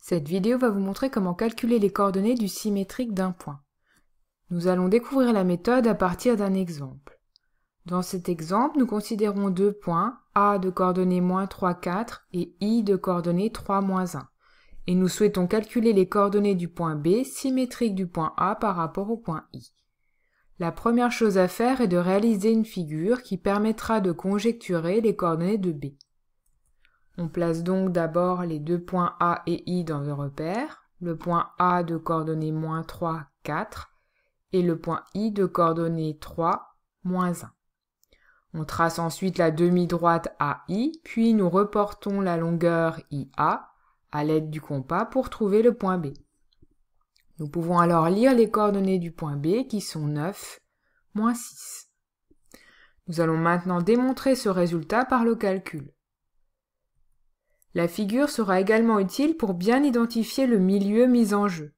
Cette vidéo va vous montrer comment calculer les coordonnées du symétrique d'un point. Nous allons découvrir la méthode à partir d'un exemple. Dans cet exemple, nous considérons deux points, A de coordonnées -3, 4 et I de coordonnées 3, -1. Et nous souhaitons calculer les coordonnées du point B symétrique du point A par rapport au point I. La première chose à faire est de réaliser une figure qui permettra de conjecturer les coordonnées de B. On place donc d'abord les deux points A et I dans un repère, le point A de coordonnées -3, 4 et le point I de coordonnées 3, -1. On trace ensuite la demi-droite AI, puis nous reportons la longueur IA à l'aide du compas pour trouver le point B. Nous pouvons alors lire les coordonnées du point B qui sont 9, -6. Nous allons maintenant démontrer ce résultat par le calcul. La figure sera également utile pour bien identifier le milieu mis en jeu.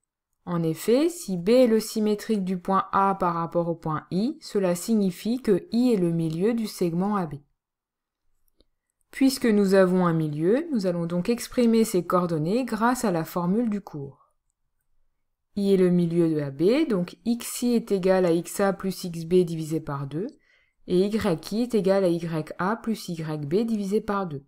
En effet, si B est le symétrique du point A par rapport au point I, cela signifie que I est le milieu du segment AB. Puisque nous avons un milieu, nous allons donc exprimer ces coordonnées grâce à la formule du cours. I est le milieu de AB, donc XI est égal à XA plus XB divisé par 2, et YI est égal à YA plus YB divisé par 2.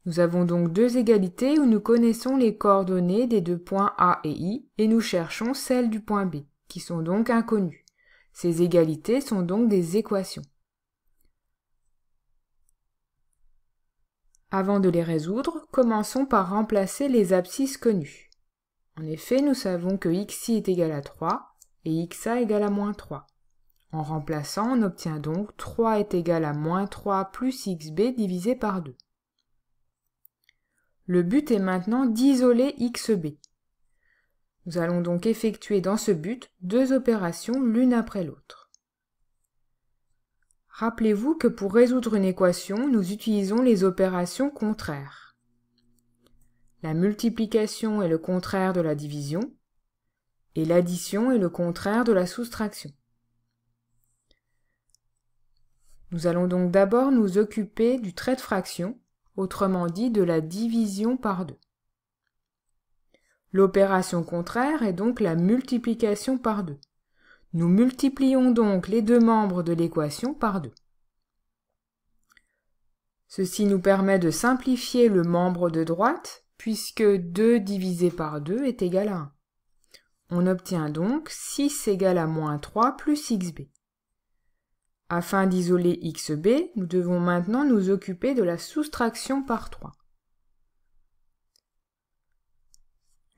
Nous avons donc deux égalités où nous connaissons les coordonnées des deux points A et I et nous cherchons celles du point B, qui sont donc inconnues. Ces égalités sont donc des équations. Avant de les résoudre, commençons par remplacer les abscisses connues. En effet, nous savons que XI est égal à 3 et XA égal à -3. En remplaçant, on obtient donc 3 est égal à -3 plus XB divisé par 2. Le but est maintenant d'isoler XB. Nous allons donc effectuer dans ce but deux opérations l'une après l'autre. Rappelez-vous que pour résoudre une équation, nous utilisons les opérations contraires. La multiplication est le contraire de la division et l'addition est le contraire de la soustraction. Nous allons donc d'abord nous occuper du trait de fraction, autrement dit de la division par 2. L'opération contraire est donc la multiplication par 2. Nous multiplions donc les deux membres de l'équation par 2. Ceci nous permet de simplifier le membre de droite, puisque 2 divisé par 2 est égal à 1. On obtient donc 6 égale à -3 plus XB. Afin d'isoler XB, nous devons maintenant nous occuper de la soustraction par 3.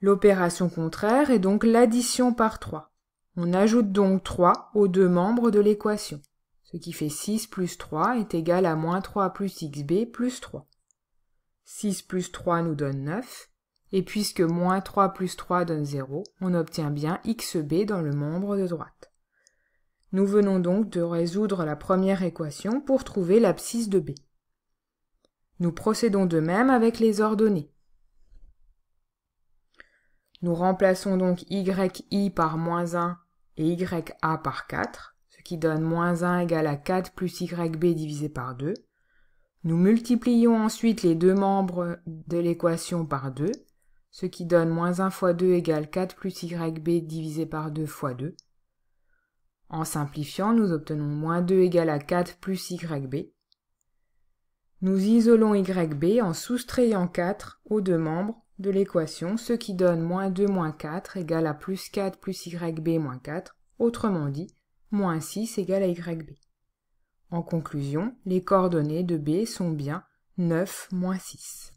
L'opération contraire est donc l'addition par 3. On ajoute donc 3 aux deux membres de l'équation, ce qui fait 6 plus 3 est égal à -3 plus XB plus 3. 6 plus 3 nous donne 9, et puisque -3 plus 3 donne 0, on obtient bien XB dans le membre de droite. Nous venons donc de résoudre la première équation pour trouver l'abscisse de B. Nous procédons de même avec les ordonnées. Nous remplaçons donc YI par -1 et YA par 4, ce qui donne -1 égale à 4 plus YB divisé par 2. Nous multiplions ensuite les deux membres de l'équation par 2, ce qui donne -1 fois 2 égale 4 plus YB divisé par 2 fois 2. En simplifiant, nous obtenons -2 égale à 4 plus YB. Nous isolons YB en soustrayant 4 aux deux membres de l'équation, ce qui donne -2 - 4 égale à +4 plus YB - 4, autrement dit, -6 égale à YB. En conclusion, les coordonnées de B sont bien 9, - 6.